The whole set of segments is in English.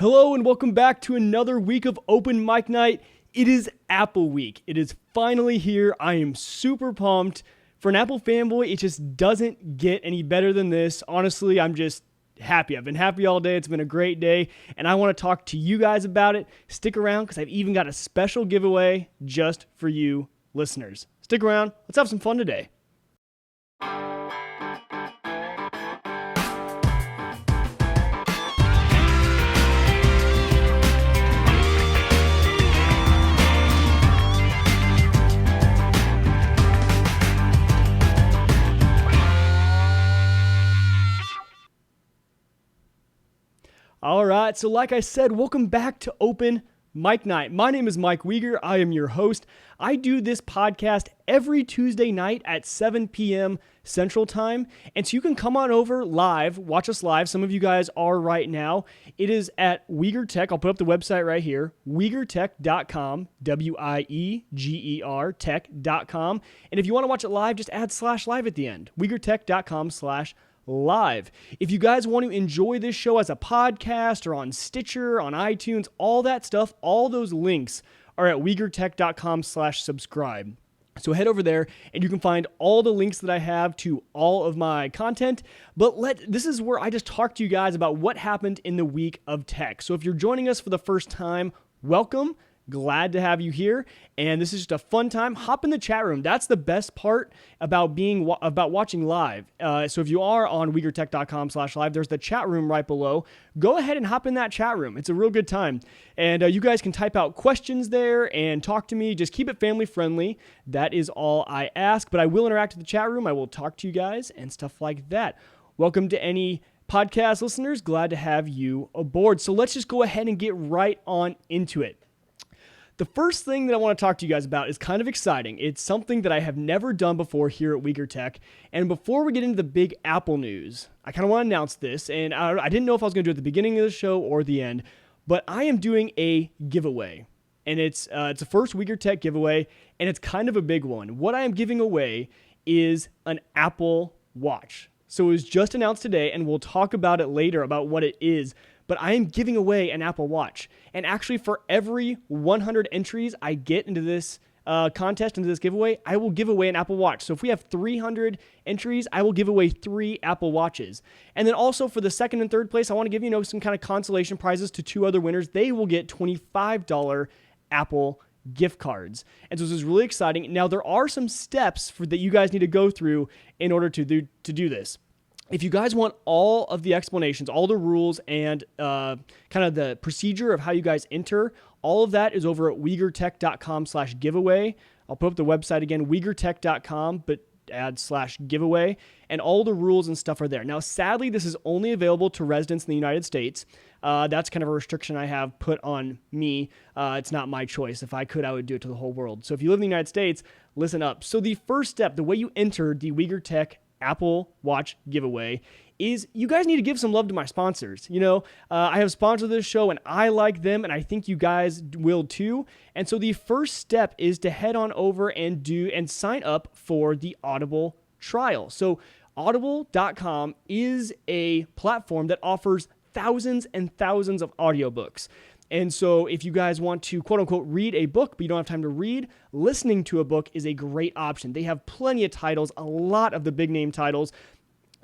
Hello and welcome back to another week of Open Mic Night. It is Apple Week. It is finally here. I am super pumped. For an Apple fanboy, it just doesn't get any better than this. Honestly, I'm just happy. I've been happy all day. It's been a great day, and I want to talk to you guys about it. Stick around because I've even got a special giveaway just for you listeners. Stick around. Let's have some fun today. All right, so like I said, welcome back to Open Mic Night. My name is Mike Wieger. I am your host. I do this podcast every Tuesday night at 7 p.m. Central Time, and so you can come on over live, watch us live. Some of you guys are right now. It is at WiegerTech. I'll put up the website right here, WiegerTech.com, W-I-E-G-E-R, tech.com. And if you want to watch it live, just add /live at the end, WiegerTech.com/live. If you guys want to enjoy this show as a podcast or on Stitcher, on iTunes, all that stuff, all those links are at WiegerTech.com/subscribe. So head over there and you can find all the links that I have to all of my content. But this is where I just talk to you guys about what happened in the week of tech. So if you're joining us for the first time, welcome. Glad to have you here, and this is just a fun time. Hop in the chat room. That's the best part about watching live. So if you are on WiegerTech.com/live, there's the chat room right below. Go ahead and hop in that chat room. It's a real good time, and you guys can type out questions there and talk to me. Just keep it family friendly. That is all I ask. But I will interact with the chat room. I will talk to you guys and stuff like that. Welcome to any podcast listeners. Glad to have you aboard. So let's just go ahead and get right on into it. The first thing that I want to talk to you guys about is kind of exciting. It's something that I have never done before here at WiegerTech. And before we get into the big Apple news, I kind of want to announce this. And I didn't know if I was going to do it at the beginning of the show or the end, but I am doing a giveaway. And it's a first WiegerTech giveaway, and it's kind of a big one. What I am giving away is an Apple Watch. So it was just announced today, and we'll talk about it later about what it is. But I am giving away an Apple Watch. And actually, for every 100 entries I get into this contest, into this giveaway, I will give away an Apple Watch. So if we have 300 entries, I will give away 3 Apple Watches. And then also for the second and third place, I want to give some kind of consolation prizes to 2 other winners. They will get $25 Apple gift cards. And so this is really exciting. Now, there are some steps that you guys need to go through in order to do this. If you guys want all of the explanations, all the rules, and kind of the procedure of how you guys enter, all of that is over at WiegerTech.com/giveaway. I'll put up the website again, WiegerTech.com, but add /giveaway, and all the rules and stuff are there. Now, sadly, this is only available to residents in the United States. That's kind of a restriction I have put on me. It's not my choice. If I could, I would do it to the whole world. So if you live in the United States, listen up. So the first step, the way you enter the WiegerTech Apple Watch giveaway is you guys need to give some love to my sponsors. I have sponsored this show and I like them, and I think you guys will too. And so the first step is to head on over and sign up for the Audible trial. So audible.com is a platform that offers thousands and thousands of audiobooks. And so if you guys want to, quote unquote, read a book, but you don't have time to read, listening to a book is a great option. They have plenty of titles, a lot of the big name titles,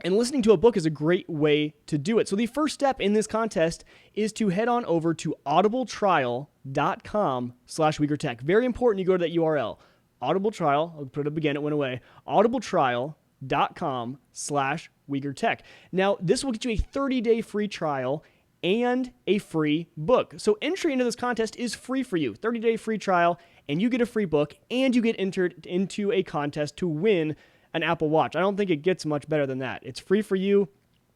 and listening to a book is a great way to do it. So the first step in this contest is to head on over to audibletrial.com/WiegerTech. Very important you go to that URL. Audible Trial, I'll put it up again, it went away. audibletrial.com/WiegerTech. Now, this will get you a 30-day free trial and a free book. So entry into this contest is free for you. 30-day free trial, and you get a free book, and you get entered into a contest to win an Apple Watch. I don't think it gets much better than that. It's free for you.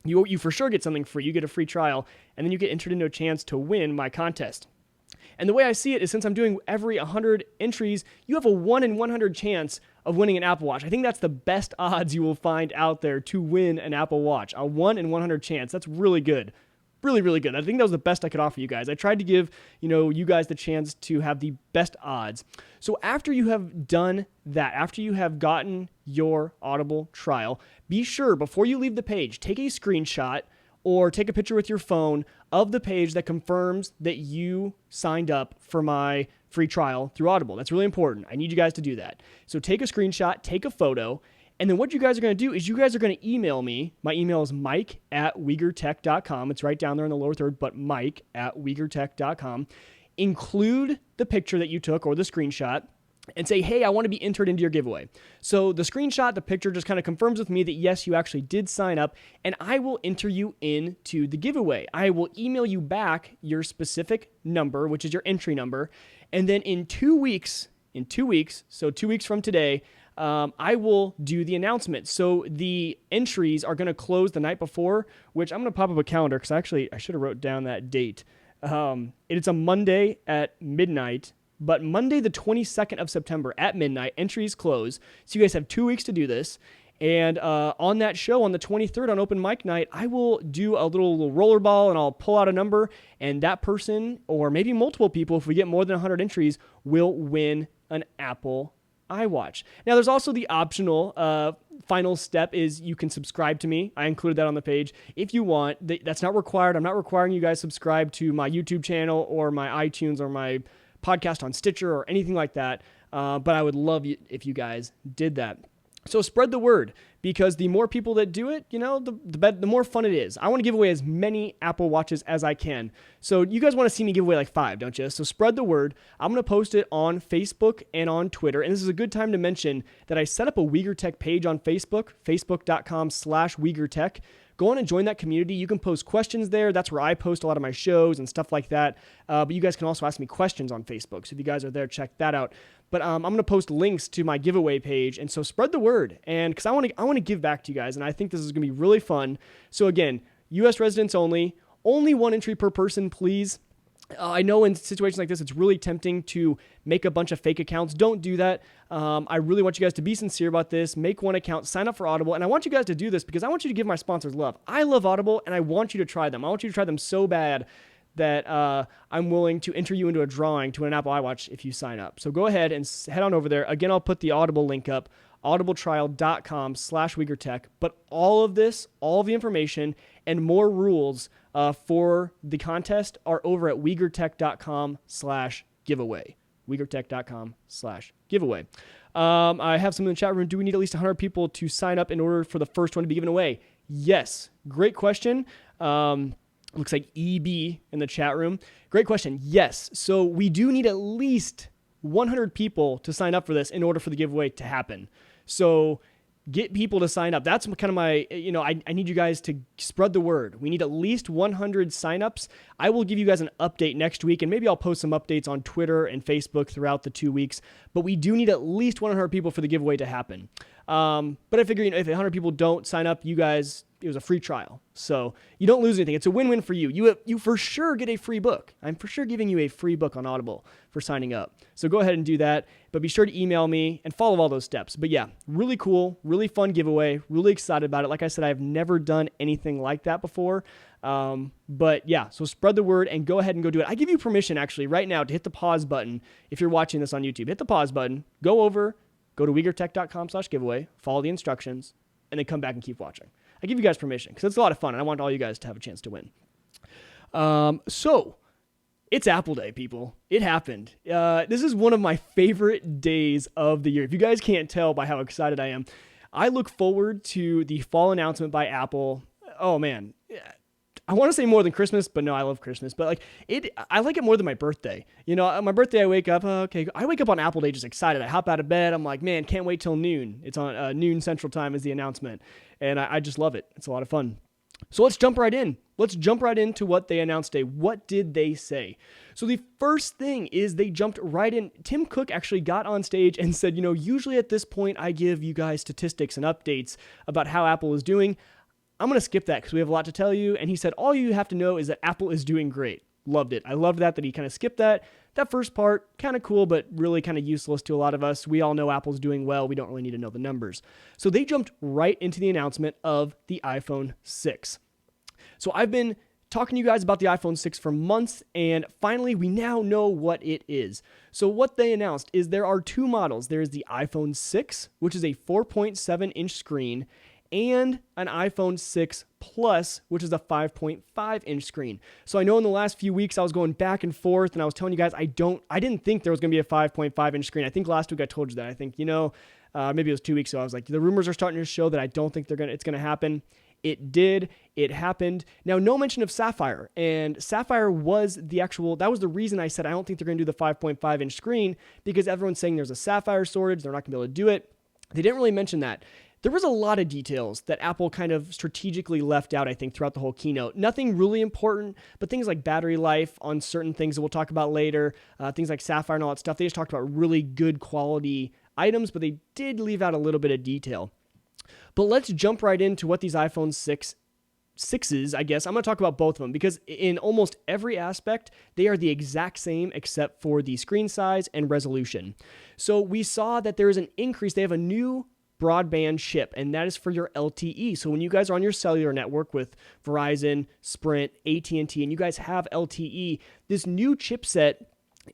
You for sure get something free. You get a free trial, and then you get entered into a chance to win my contest. And the way I see it is, since I'm doing every 100 entries, you have a 1 in 100 chance of winning an Apple Watch. I think that's the best odds you will find out there to win an Apple Watch. A 1 in 100 chance. That's really good. Really, really good. I think that was the best I could offer you guys. I tried to give, you guys the chance to have the best odds. So after you have done that, after you have gotten your Audible trial, be sure, before you leave the page, take a screenshot or take a picture with your phone of the page that confirms that you signed up for my free trial through Audible. That's really important. I need you guys to do that. So take a screenshot, take a photo, and then what you guys are going to do is you guys are going to email me. My email is mike@wiegertech.com. It's right down there in the lower third, but mike@wiegertech.com. Include the picture that you took or the screenshot and say, hey, I want to be entered into your giveaway. So the screenshot, the picture just kind of confirms with me that yes, you actually did sign up, and I will enter you into the giveaway. I will email you back your specific number, which is your entry number, and then in 2 weeks, so 2 weeks from today, I will do the announcement. So the entries are going to close the night before, which I'm going to pop up a calendar because I should have wrote down that date. It's a Monday at midnight. But Monday, the 22nd of September at midnight, entries close. So you guys have 2 weeks to do this. And on that show, on the 23rd, on open mic night, I will do a little rollerball and I'll pull out a number. And that person, or maybe multiple people, if we get more than 100 entries, will win an Apple iWatch. Now, there's also the optional final step is you can subscribe to me. I included that on the page. If you want, that's not required. I'm not requiring you guys subscribe to my YouTube channel or my iTunes or my podcast on Stitcher or anything like that, but I would love if you guys did that. So spread the word, because the more people that do it, the more fun it is. I want to give away as many Apple Watches as I can. So you guys want to see me give away like 5, don't you? So spread the word. I'm going to post it on Facebook and on Twitter. And this is a good time to mention that I set up a WiegerTech page on Facebook, facebook.com/WiegerTech. Go on and join that community. You can post questions there. That's where I post a lot of my shows and stuff like that. But you guys can also ask me questions on Facebook. So if you guys are there, check that out. But I'm going to post links to my giveaway page. And so spread the word. And because I want to give back to you guys. And I think this is going to be really fun. So again, U.S. residents only 1 entry per person, please. I know in situations like this, it's really tempting to make a bunch of fake accounts. Don't do that. I really want you guys to be sincere about this. Make one account, sign up for Audible. And I want you guys to do this because I want you to give my sponsors love. I love Audible, and I want you to try them. I want you to try them so bad that I'm willing to enter you into a drawing to an Apple iWatch if you sign up. So go ahead and head on over there. Again, I'll put the Audible link up, audibletrial.com/WiegerTech. But all of this, all of the information, and more rules for the contest are over at WiegerTech.com/giveaway. WiegerTech.com/giveaway. I have some in the chat room. Do we need at least 100 people to sign up in order for the first one to be given away? Yes. Great question. Looks like EB in the chat room. Great question. Yes. So we do need at least 100 people to sign up for this in order for the giveaway to happen. So get people to sign up. That's kind of my, I need you guys to spread the word. We need at least 100 signups. I will give you guys an update next week, and maybe I'll post some updates on Twitter and Facebook throughout the 2 weeks. But we do need at least 100 people for the giveaway to happen. But I figure, if 100 people don't sign up, you guys, it was a free trial. So you don't lose anything. It's a win-win for you. You for sure get a free book. I'm for sure giving you a free book on Audible for signing up. So go ahead and do that. But be sure to email me and follow all those steps. But yeah, really cool, really fun giveaway. Really excited about it. Like I said, I've never done anything like that before. But yeah, so spread the word and go ahead and go do it. I give you permission actually right now to hit the pause button. If you're watching this on YouTube, hit the pause button, go to WiegerTech.com/giveaway, follow the instructions, and then come back and keep watching. I give you guys permission because it's a lot of fun and I want all you guys to have a chance to win. So it's Apple Day, people. It happened. This is one of my favorite days of the year. If you guys can't tell by how excited I am, I look forward to the fall announcement by Apple. Oh man, I want to say more than Christmas, but no, I love Christmas. But I like it more than my birthday. My birthday, I wake up, I wake up on Apple Day just excited. I hop out of bed. I'm like, man, can't wait till noon. It's on noon Central Time is the announcement. And I just love it. It's a lot of fun. So let's jump right in. Let's jump right into what they announced today. What did they say? So the first thing is they jumped right in. Tim Cook actually got on stage and said, usually at this point, I give you guys statistics and updates about how Apple is doing. I'm going to skip that because we have a lot to tell you. And he said, all you have to know is that Apple is doing great. Loved it. I loved that he kind of skipped that. That first part, kind of cool, but really kind of useless to a lot of us. We all know Apple's doing well. We don't really need to know the numbers. So they jumped right into the announcement of the iPhone 6. So I've been talking to you guys about the iPhone 6 for months, and finally we now know what it is. So what they announced is there are 2 models. There's the iPhone 6, which is a 4.7-inch screen, and an iPhone 6 Plus, which is a 5.5 inch screen. So I know in the last few weeks I was going back and forth, and I was telling you guys I didn't think there was going to be a 5.5 inch screen. I think last week I told you that. I think, maybe it was 2 weeks ago. I was like, the rumors are starting to show that I don't think it's going to happen. It did. It happened. Now, no mention of Sapphire. And Sapphire was that was the reason I said I don't think they're going to do the 5.5 inch screen, because everyone's saying there's a Sapphire shortage. They're not going to be able to do it. They didn't really mention that. There was a lot of details that Apple kind of strategically left out, I think, throughout the whole keynote. Nothing really important, but things like battery life on certain things that we'll talk about later, things like Sapphire and all that stuff, they just talked about really good quality items, but they did leave out a little bit of detail. But let's jump right into what these iPhone 6s, I guess. I'm going to talk about both of them because in almost every aspect, they are the exact same except for the screen size and resolution. So we saw that there is an increase. They have a new broadband chip, and that is for your LTE. So when you guys are on your cellular network with Verizon, Sprint, AT&T, and you guys have LTE, this new chipset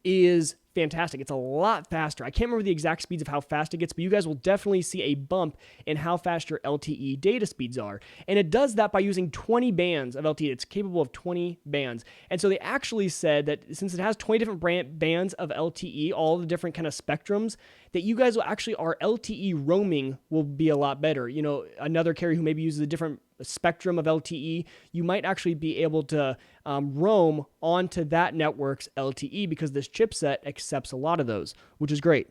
is fantastic. It's a lot faster. I can't remember the exact speeds of how fast it gets, but you guys will definitely see a bump in how fast your LTE data speeds are. And it does that by using 20 bands of LTE. It's capable of 20 bands. And so they actually said that since it has 20 different bands of LTE, all the different kind of spectrums, that you guys will actually, our LTE roaming will be a lot better. Another carrier who maybe uses a different spectrum of LTE, you might actually be able to roam onto that network's LTE because this chipset accepts a lot of those, which is great.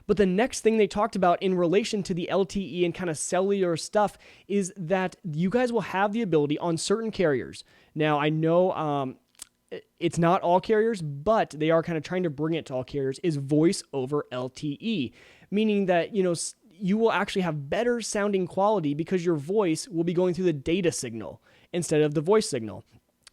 But the next thing they talked about in relation to the LTE and kind of cellular stuff is that you guys will have the ability on certain carriers. Now, I know it's not all carriers, but they are kind of trying to bring it to all carriers, is voice over LTE, meaning that, you will actually have better sounding quality because your voice will be going through the data signal instead of the voice signal.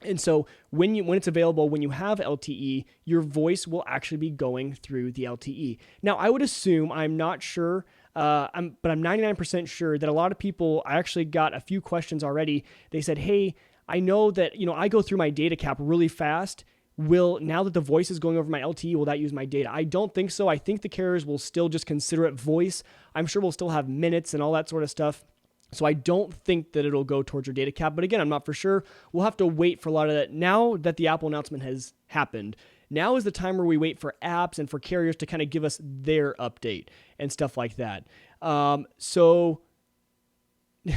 And so when it's available, when you have LTE, your voice will actually be going through the LTE. Now, I would assume, I'm not sure, but I'm 99% sure that a lot of people, I actually got a few questions already. They said, hey, I know that, I go through my data cap really fast. Now that the voice is going over my LTE, will that use my data? I don't think so. I think the carriers will still just consider it voice. I'm sure we'll still have minutes and all that sort of stuff. So I don't think that it'll go towards your data cap. But again, I'm not for sure. We'll have to wait for a lot of that. Now that the Apple announcement has happened, now is the time where we wait for apps and for carriers to kind of give us their update and stuff like that.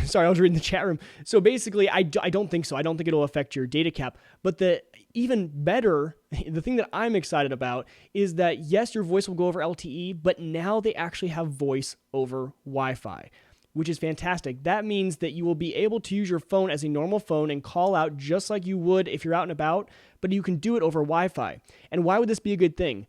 Sorry, I was reading the chat room. So basically, I don't think so. I don't think it'll affect your data cap. But the even better, the thing that I'm excited about is that, yes, your voice will go over LTE, but now they actually have voice over Wi-Fi, which is fantastic. That means that you will be able to use your phone as a normal phone and call out just like you would if you're out and about, but you can do it over Wi-Fi. And why would this be a good thing?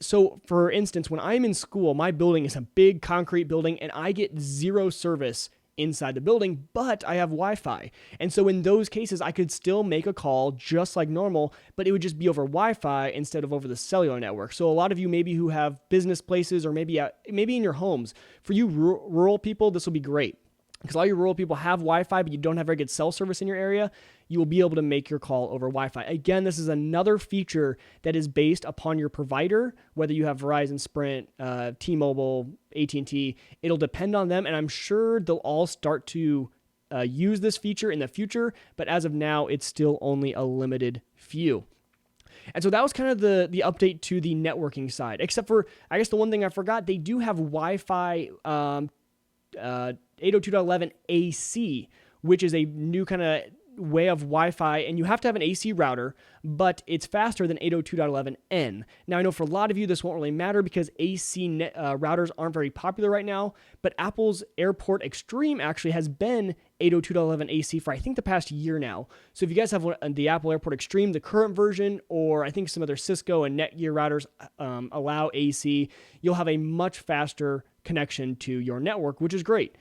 So for instance, when I'm in school, my building is a big concrete building and I get zero service inside the building, but I have Wi-Fi. And so in those cases, I could still make a call just like normal, but it would just be over Wi-Fi instead of over the cellular network. So a lot of you maybe who have business places or maybe in your homes, for you rural people, this will be great. Because all your rural people have Wi-Fi, but you don't have very good cell service in your area, you will be able to make your call over Wi-Fi. Again, this is another feature that is based upon your provider, whether you have Verizon, Sprint, T-Mobile, AT&T. It'll depend on them, and I'm sure they'll all start to use this feature in the future, but as of now, it's still only a limited few. And so that was kind of the update to the networking side, except for, I guess the one thing I forgot, they do have Wi-Fi 802.11 AC, which is a new kind of way of Wi-Fi, and you have to have an AC router, but it's faster than 802.11n. Now, I know for a lot of you, this won't really matter because AC routers aren't very popular right now, but Apple's Airport Extreme actually has been 802.11 AC for, I think, the past year now. So if you guys have the Apple Airport Extreme, the current version, or I think some other Cisco and Netgear routers allow AC, you'll have a much faster connection to your network, which is great.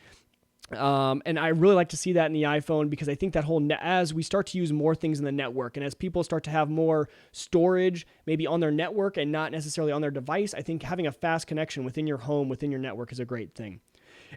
And I really like to see that in the iPhone because I think that as we start to use more things in the network and as people start to have more storage maybe on their network and not necessarily on their device, I think having a fast connection within your home, within your network is a great thing.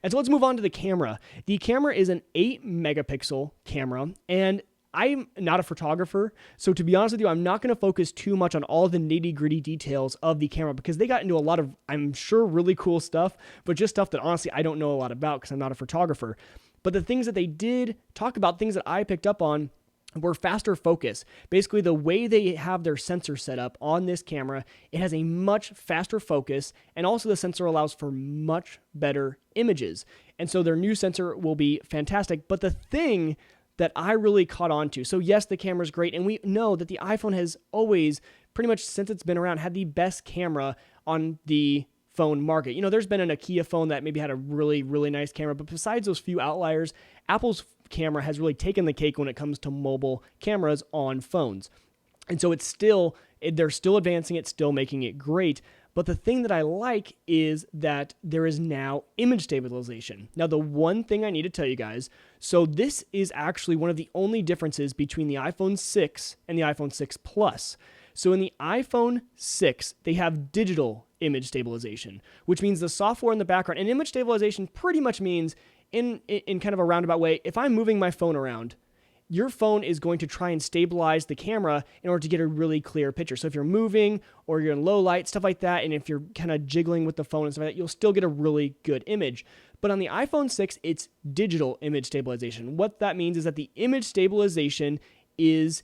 And so let's move on to the camera. The camera is an 8 megapixel camera, and I'm not a photographer, so to be honest with you, I'm not going to focus too much on all the nitty-gritty details of the camera because they got into a lot of, I'm sure, really cool stuff, but just stuff that honestly I don't know a lot about because I'm not a photographer. But the things that they did talk about, things that I picked up on, were faster focus. Basically, the way they have their sensor set up on this camera, it has a much faster focus, and also the sensor allows for much better images. And so their new sensor will be fantastic. But the thing that I really caught on to, so yes, the camera is great, and we know that the iPhone has always, pretty much since it's been around, had the best camera on the phone market. You know, there's been an Nokia phone that maybe had a really, really nice camera, but besides those few outliers, Apple's camera has really taken the cake when it comes to mobile cameras on phones. And so they're still advancing it, still making it great. But the thing that I like is that there is now image stabilization. Now, the one thing I need to tell you guys, so this is actually one of the only differences between the iPhone 6 and the iPhone 6 Plus. So in the iPhone 6, they have digital image stabilization, which means the software in the background, and image stabilization pretty much means, in kind of a roundabout way, if I'm moving my phone around, your phone is going to try and stabilize the camera in order to get a really clear picture. So if you're moving or you're in low light, stuff like that, and if you're kind of jiggling with the phone and stuff like that, you'll still get a really good image. But on the iPhone 6, it's digital image stabilization. What that means is that the image stabilization is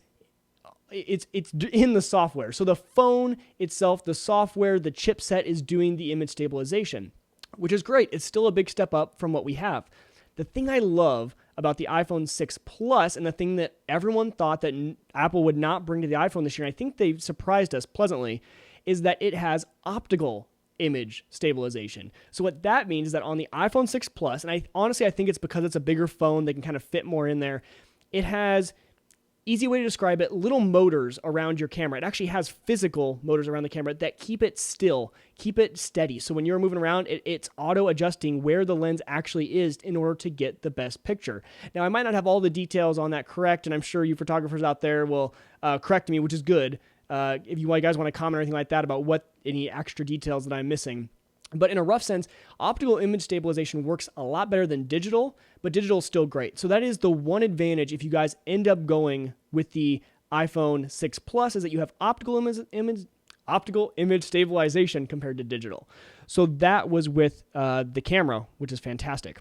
it's in the software. So the phone itself, the software, the chipset is doing the image stabilization, which is great. It's still a big step up from what we have. The thing I love about the iPhone 6 Plus, and the thing that everyone thought that Apple would not bring to the iPhone this year, and I think they've surprised us pleasantly, is that it has optical image stabilization. So what that means is that on the iPhone 6 Plus, and I think it's because it's a bigger phone, they can kind of fit more in there, it has, easy way to describe it, little motors around your camera. It actually has physical motors around the camera that keep it still, keep it steady. So when you're moving around, it's auto-adjusting where the lens actually is in order to get the best picture. Now, I might not have all the details on that correct, and I'm sure you photographers out there will correct me, which is good. If you guys want to comment or anything like that about any extra details that I'm missing. But in a rough sense, optical image stabilization works a lot better than digital, but digital is still great. So that is the one advantage if you guys end up going with the iPhone 6 Plus, is that you have optical image stabilization compared to digital. So that was with the camera, which is fantastic.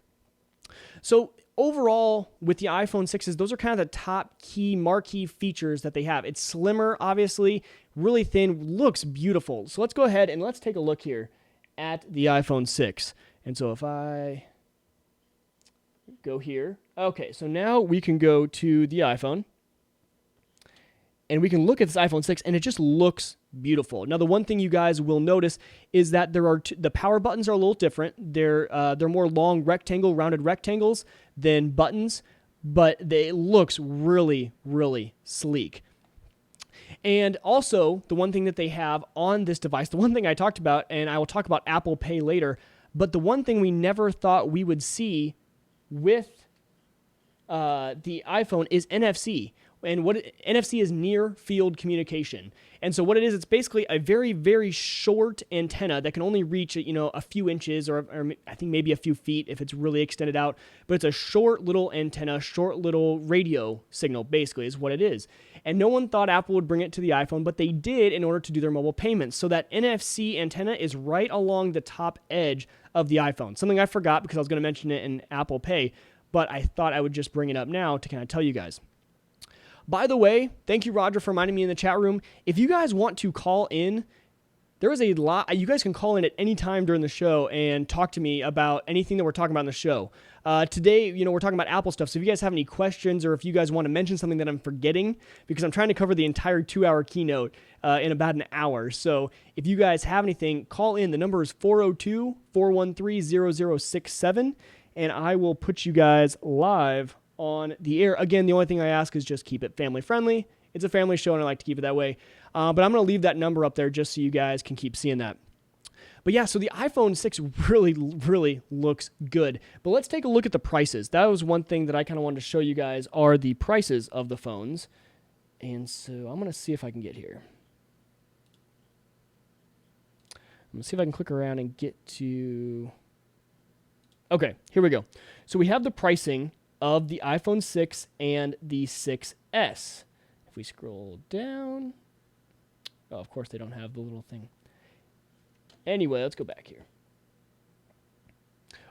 So overall, with the iPhone 6s, those are kind of the top key marquee features that they have. It's slimmer, obviously, really thin, looks beautiful. So let's go ahead and let's take a look here at the iPhone 6. And so if I go here, okay, so now we can go to the iPhone and we can look at this iPhone 6 and it just looks beautiful. Now, the one thing you guys will notice is that the power buttons are a little different. They're more long rounded rectangles than buttons, but it looks really, really sleek. And also, the one thing that they have on this device, the one thing I talked about, and I will talk about Apple Pay later, but the one thing we never thought we would see with the iPhone is NFC. And NFC is near field communication. And so what it is, it's basically a very, very short antenna that can only reach, a few inches or I think maybe a few feet if it's really extended out. But it's a short little antenna, short little radio signal, basically, is what it is. And no one thought Apple would bring it to the iPhone, but they did in order to do their mobile payments. So that NFC antenna is right along the top edge of the iPhone. Something I forgot because I was going to mention it in Apple Pay, but I thought I would just bring it up now to kind of tell you guys. By the way, thank you, Roger, for reminding me in the chat room. If you guys want to call in, there is a lot. You guys can call in at any time during the show and talk to me about anything that we're talking about in the show. Today, we're talking about Apple stuff. So if you guys have any questions or if you guys want to mention something that I'm forgetting, because I'm trying to cover the entire 2-hour keynote in about an hour. So if you guys have anything, call in. The number is 402-413-0067, and I will put you guys live on the air. Again, the only thing I ask is just keep it family friendly. It's a family show and I like to keep it that way. But I'm going to leave that number up there just so you guys can keep seeing that. But yeah, so the iPhone 6 really, really looks good. But let's take a look at the prices. That was one thing that I kind of wanted to show you guys are the prices of the phones. And so I'm going to see if I can get here. I'm going to see if I can click around and get to... Okay, here we go. So we have the pricing of the iPhone 6 and the 6S. If we scroll down, oh, of course they don't have the little thing. Anyway, let's go back here.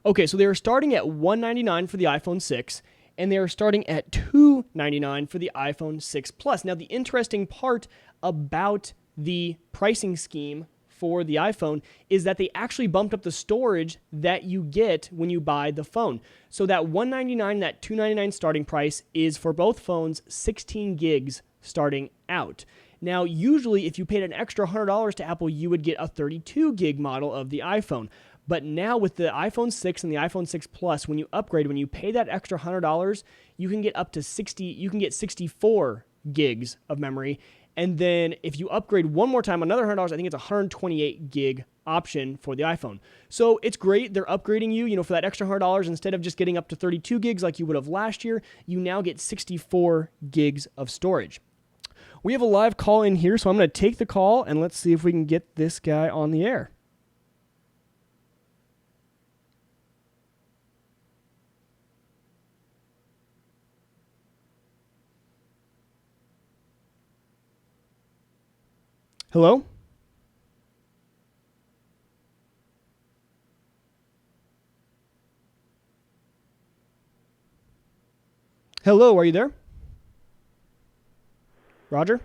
Okay, so they are starting at $199 for the iPhone 6, and they are starting at $299 for the iPhone 6 Plus. Now, the interesting part about the pricing scheme for the iPhone is that they actually bumped up the storage that you get when you buy the phone. So that $199, that $299 starting price is for both phones 16 gigs starting out. Now, usually if you paid an extra $100 to Apple, you would get a 32 gig model of the iPhone. But now with the iPhone 6 and the iPhone 6 Plus, when you upgrade, when you pay that extra $100, you can get up to 64 gigs of memory. And then if you upgrade one more time, another $100, I think it's a 128 gig option for the iPhone. So it's great. They're upgrading you, for that extra $100, instead of just getting up to 32 gigs like you would have last year, you now get 64 gigs of storage. We have a live call in here, so I'm going to take the call, and let's see if we can get this guy on the air. Hello? Hello, are you there? Roger?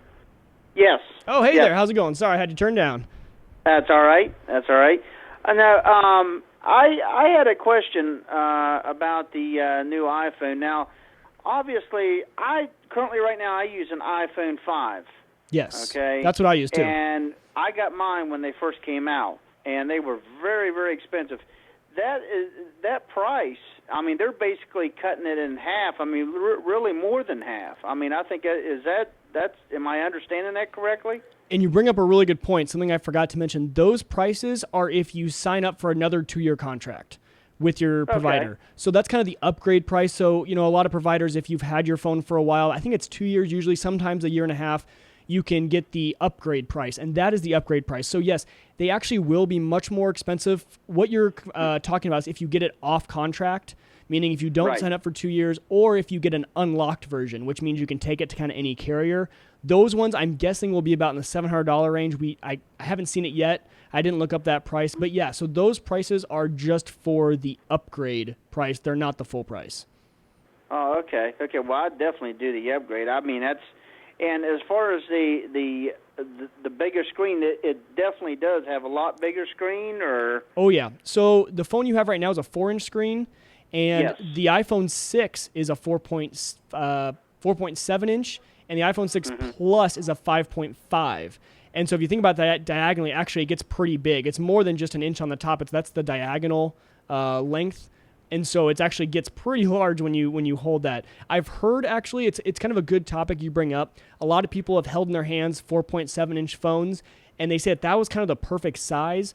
Yes. Oh, hey yes. there. How's it going? Sorry, I had you turned down. That's all right. That's all right. I had a question about the new iPhone. Now, obviously, currently right now I use an iPhone 5. Yes. Okay. That's what I use too. And I got mine when they first came out, and they were very, very expensive. That price, I mean, they're basically cutting it in half. I mean, really more than half. I mean, I think am I understanding that correctly? And you bring up a really good point, something I forgot to mention. Those prices are if you sign up for another 2-year contract with your provider. Okay. So that's kind of the upgrade price. So, a lot of providers, if you've had your phone for a while, I think it's 2 years usually, sometimes a year and a half, you can get the upgrade price, and that is the upgrade price. So yes, they actually will be much more expensive. What you're talking about is if you get it off contract, meaning if you don't sign up for 2 years, or if you get an unlocked version, which means you can take it to kind of any carrier. Those ones I'm guessing will be about in the $700 range. I haven't seen it yet. I didn't look up that price, but yeah, so those prices are just for the upgrade price. They're not the full price. Oh, okay. Okay, well, I'd definitely do the upgrade. I mean, and as far as the bigger screen, it definitely does have a lot bigger screen, or? Oh, yeah. So the phone you have right now is a 4-inch screen, and the iPhone 6 is a 4.7 inch, and the iPhone 6 Plus is a 5.5. And so if you think about that diagonally, actually it gets pretty big. It's more than just an inch on the top. That's the diagonal length. And so it actually gets pretty large when you hold that. I've heard, actually, it's kind of a good topic you bring up. A lot of people have held in their hands 4.7-inch phones, and they say that was kind of the perfect size.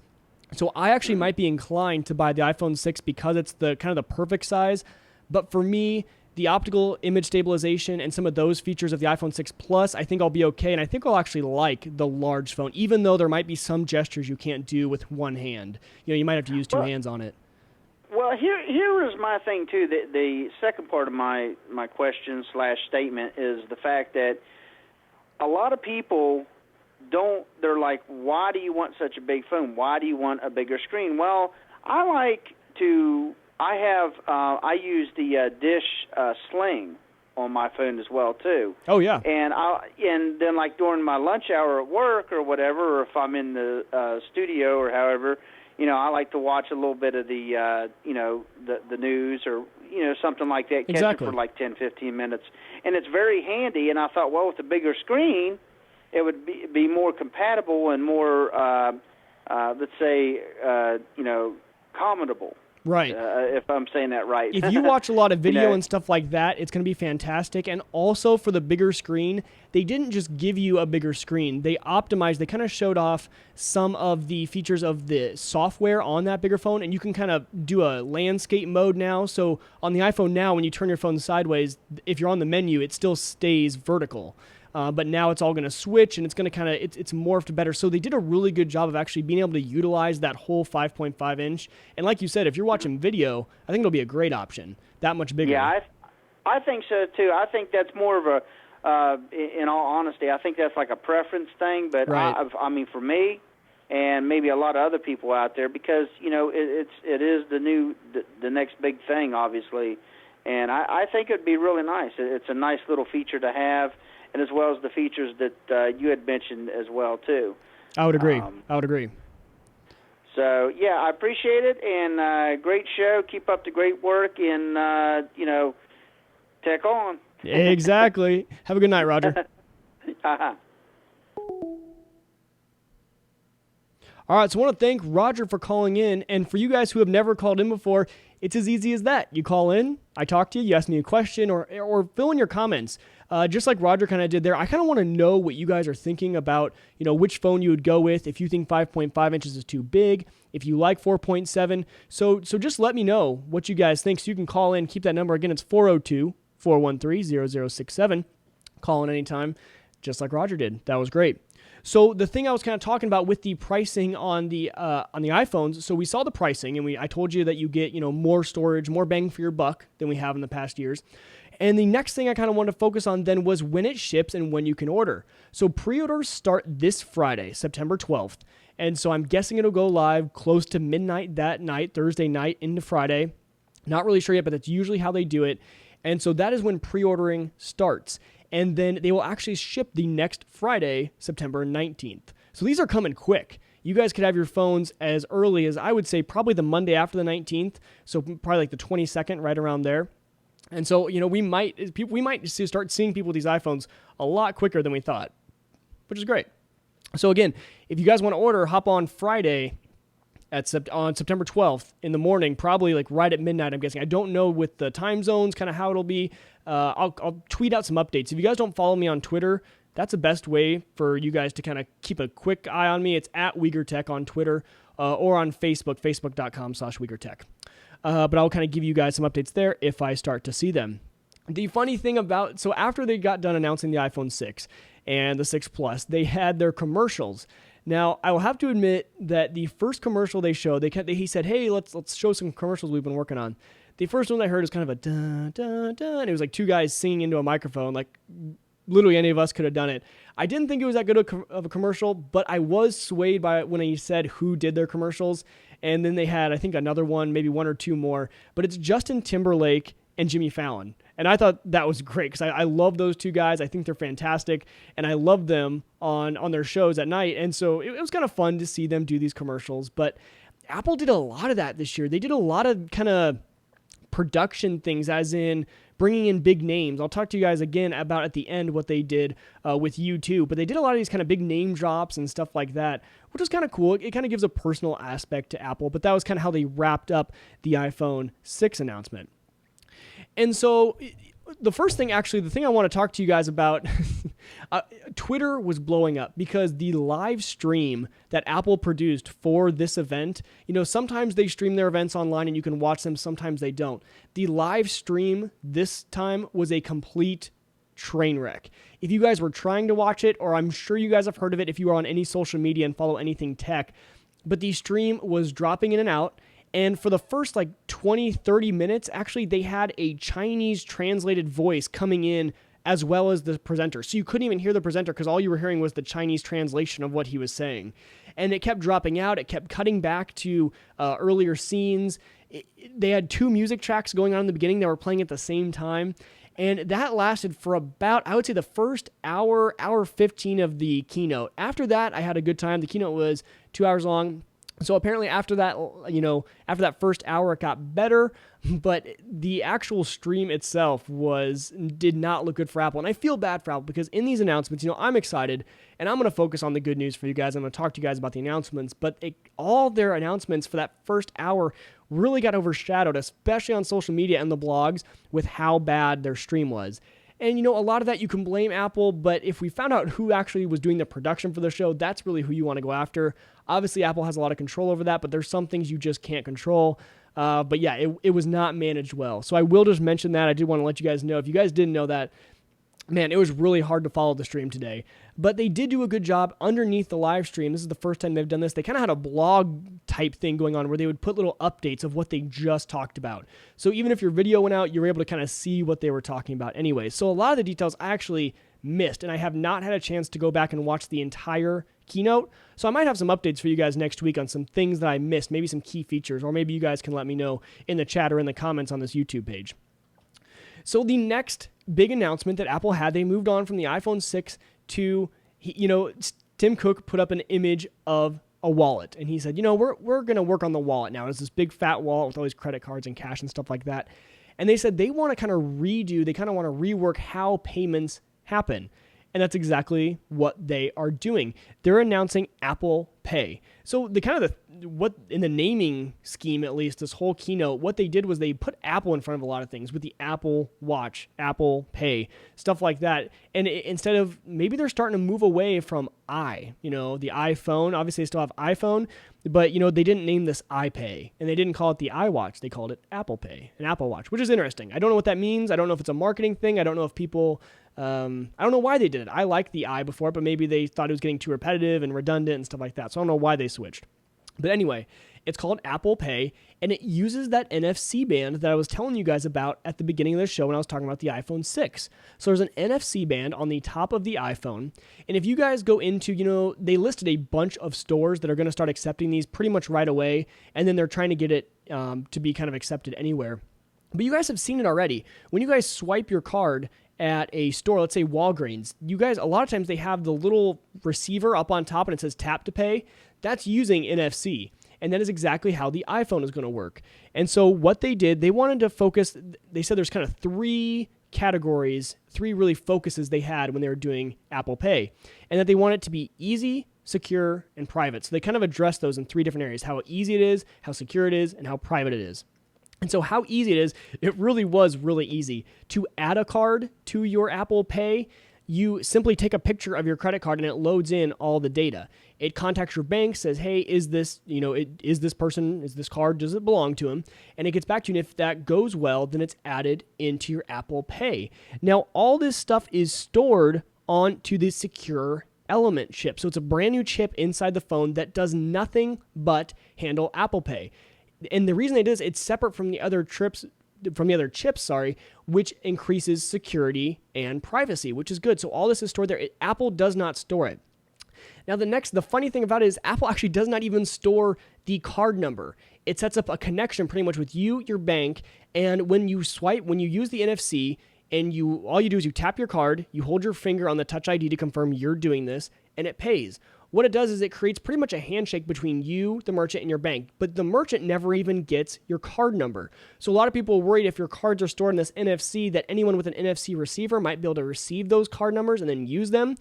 So I actually might be inclined to buy the iPhone 6 because it's the kind of the perfect size. But for me, the optical image stabilization and some of those features of the iPhone 6 Plus, I think I'll be okay, and I think I'll actually like the large phone, even though there might be some gestures you can't do with one hand. You might have to use two hands on it. Well, here is my thing, too. The second part of my question / statement is the fact that a lot of people they're like, why do you want such a big phone? Why do you want a bigger screen? Well, I use the Dish Sling on my phone as well, too. Oh, yeah. And then, like, during my lunch hour at work or whatever, or if I'm in the studio or however, I like to watch a little bit of the news or, something like that. Catch it for like 10, 15 minutes. And it's very handy. And I thought, well, with a bigger screen, it would be more compatible and more, let's say, commentable. Right. If I'm saying that right. If you watch a lot of video and stuff like that, it's going to be fantastic. And also for the bigger screen, they didn't just give you a bigger screen. They optimized, they kind of showed off some of the features of the software on that bigger phone. And you can kind of do a landscape mode now. So on the iPhone now, when you turn your phone sideways, if you're on the menu, it still stays vertical. But now it's all going to switch, and it's going to it's morphed better. So they did a really good job of actually being able to utilize that whole 5.5 inch. And like you said, if you're watching video, I think it'll be a great option. That much bigger. Yeah, I think so too. I think that's more of a, in all honesty, I think that's like a preference thing. But right. I mean, for me, and maybe a lot of other people out there, because it is the next big thing, obviously, and I think it'd be really nice. It's a nice little feature to have, and as well as the features that you had mentioned as well too. I would agree. So yeah, I appreciate it, and great show. Keep up the great work, and tech on. Exactly. Have a good night, Roger. All right, so I want to thank Roger for calling in, and for you guys who have never called in before, it's as easy as that. You call in, I talk to you, you ask me a question, or fill in your comments. Just like Roger kind of did there, I kind of want to know what you guys are thinking about, which phone you would go with, if you think 5.5 inches is too big, if you like 4.7. So just let me know what you guys think, so you can call in. Keep that number. Again, it's 402-413-0067. Call in anytime, just like Roger did. That was great. So the thing I was kind of talking about with the pricing on the iPhones, so we saw the pricing, and I told you that you get more storage, more bang for your buck than we have in the past years. And the next thing I kind of wanted to focus on then was when it ships and when you can order. So pre-orders start this Friday, September 12th. And so I'm guessing it'll go live close to midnight that night, Thursday night into Friday. Not really sure yet, but that's usually how they do it. And so that is when pre-ordering starts. And then they will actually ship the next Friday, September 19th. So these are coming quick. You guys could have your phones as early as, I would say, probably the Monday after the 19th. So probably like the 22nd, right around there. And so, we might start seeing people with these iPhones a lot quicker than we thought, which is great. So again, if you guys want to order, hop on Friday on September 12th in the morning, probably like right at midnight, I'm guessing. I don't know with the time zones, kind of how it'll be. I'll tweet out some updates. If you guys don't follow me on Twitter, that's the best way for you guys to kind of keep a quick eye on me. It's at WiegerTech on Twitter or on Facebook, facebook.com/WiegerTech. But I'll kind of give you guys some updates there if I start to see them. The funny thing so after they got done announcing the iPhone 6 and the 6 Plus, they had their commercials. Now, I will have to admit that the first commercial they showed, he said, hey, let's show some commercials we've been working on. The first one I heard is kind of a dun, dun, dun, and it was like two guys singing into a microphone, like literally any of us could have done it. I didn't think it was that good of a commercial, but I was swayed by it when he said who did their commercials, and then they had, I think, another one, maybe one or two more, but it's Justin Timberlake and Jimmy Fallon. And I thought that was great because I love those two guys. I think they're fantastic, and I love them on their shows at night. And so it was kind of fun to see them do these commercials. But Apple did a lot of that this year. They did a lot of kind of production things, as in bringing in big names. I'll talk to you guys again about at the end what they did with U2. But they did a lot of these kind of big name drops and stuff like that, which is kind of cool. It kind of gives a personal aspect to Apple. But that was kind of how they wrapped up the iPhone 6 announcement. And so the thing I want to talk to you guys about, Twitter was blowing up because the live stream that Apple produced for this event, sometimes they stream their events online and you can watch them, sometimes they don't. The live stream this time was a complete train wreck. If you guys were trying to watch it, or I'm sure you guys have heard of it if you are on any social media and follow anything tech, but the stream was dropping in and out. And for the first 20, 30 minutes, actually, they had a Chinese translated voice coming in as well as the presenter. So you couldn't even hear the presenter because all you were hearing was the Chinese translation of what he was saying. And it kept dropping out. It kept cutting back to earlier scenes. They had two music tracks going on in the beginning that were playing at the same time. And that lasted for about, I would say, the first hour 15 of the keynote. After that, I had a good time. The keynote was 2 hours long. So apparently after that, after that first hour, it got better, but the actual stream itself did not look good for Apple. And I feel bad for Apple because in these announcements, I'm excited and I'm going to focus on the good news for you guys. I'm going to talk to you guys about the announcements, but all their announcements for that first hour really got overshadowed, especially on social media and the blogs, with how bad their stream was. And, a lot of that you can blame Apple, but if we found out who actually was doing the production for the show, that's really who you want to go after. Obviously, Apple has a lot of control over that, but there's some things you just can't control. But yeah, it was not managed well. So I will just mention that. I did want to let you guys know. If you guys didn't know that, man, it was really hard to follow the stream today. But they did do a good job underneath the live stream. This is the first time they've done this. They kind of had a blog type thing going on where they would put little updates of what they just talked about. So even if your video went out, you were able to kind of see what they were talking about anyway. So a lot of the details I actually missed, and I have not had a chance to go back and watch the entire keynote. So I might have some updates for you guys next week on some things that I missed, maybe some key features, or maybe you guys can let me know in the chat or in the comments on this YouTube page. So the next big announcement that Apple had, they moved on from the iPhone 6 to, Tim Cook put up an image of a wallet, and he said, we're going to work on the wallet now. It's this big fat wallet with all these credit cards and cash and stuff like that. And they said they want to kind of want to rework how payments happen. And that's exactly what they are doing. They're announcing Apple Pay. So what in the naming scheme, at least, this whole keynote, what they did was they put Apple in front of a lot of things with the Apple Watch, Apple Pay, stuff like that. And instead of, maybe they're starting to move away from the iPhone. Obviously, they still have iPhone, but, they didn't name this iPay, and they didn't call it the iWatch. They called it Apple Pay, an Apple Watch, which is interesting. I don't know what that means. I don't know if it's a marketing thing. I don't know if people... I don't know why they did it. I liked the I before, but maybe they thought it was getting too repetitive and redundant and stuff like that. So I don't know why they switched. But anyway, it's called Apple Pay, and it uses that NFC band that I was telling you guys about at the beginning of the show when I was talking about the iPhone 6. So there's an NFC band on the top of the iPhone, and if you guys go into, they listed a bunch of stores that are going to start accepting these pretty much right away, and then they're trying to get it to be kind of accepted anywhere. But you guys have seen it already. When you guys swipe your card at a store, let's say Walgreens, you guys, a lot of times they have the little receiver up on top and it says tap to pay. That's using NFC. And that is exactly how the iPhone is going to work. And so what they did, they wanted to focus, they said there's kind of three categories, three really focuses they had when they were doing Apple Pay. And that they want it to be easy, secure, and private. So they kind of addressed those in three different areas: how easy it is, how secure it is, and how private it is. And so how easy it is, it really was really easy. To add a card to your Apple Pay, you simply take a picture of your credit card and it loads in all the data. It contacts your bank, says, hey, is this card, does it belong to him? And it gets back to you, and if that goes well, then it's added into your Apple Pay. Now, all this stuff is stored onto the secure Element chip. So it's a brand new chip inside the phone that does nothing but handle Apple Pay. And the reason it is, it's separate from the other chips, which increases security and privacy, which is good. So all this is stored there. Apple does not store it. Now, the funny thing about it is Apple actually does not even store the card number. It sets up a connection pretty much with you, your bank, and when you use the NFC, and all you do is you tap your card, you hold your finger on the Touch ID to confirm you're doing this, and it pays. What it does is it creates pretty much a handshake between you, the merchant, and your bank, but the merchant never even gets your card number. So a lot of people are worried if your cards are stored in this NFC that anyone with an NFC receiver might be able to receive those card numbers and then use them,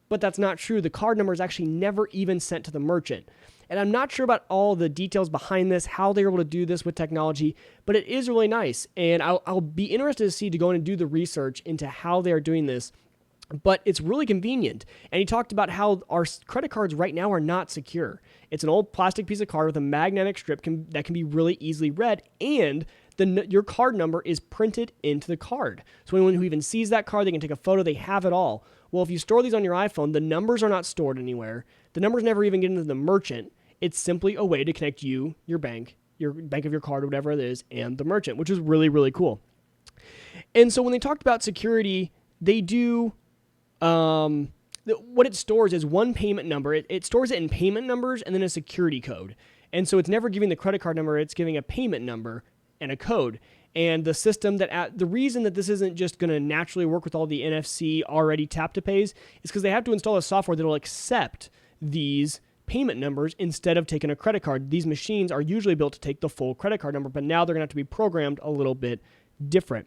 but that's not true. The card number is actually never even sent to the merchant. And I'm not sure about all the details behind this, how they're able to do this with technology, but it is really nice. And I'll be interested to go in and do the research into how they're doing this. But it's really convenient. And he talked about how our credit cards right now are not secure. It's an old plastic piece of card with a magnetic strip that can be really easily read, and your card number is printed into the card. So anyone who even sees that card, they can take a photo, they have it all. Well, if you store these on your iPhone, the numbers are not stored anywhere. The numbers never even get into the merchant. It's simply a way to connect you, your bank of your card or whatever it is, and the merchant, which is really, really cool. And so when they talked about security, they do... what it stores is one payment number. It stores it in payment numbers and then a security code. And so it's never giving the credit card number, it's giving a payment number and a code. And the system the reason that this isn't just going to naturally work with all the NFC already tap to pays is because they have to install a software that will accept these payment numbers instead of taking a credit card. These machines are usually built to take the full credit card number, but now they're going to have to be programmed a little bit different.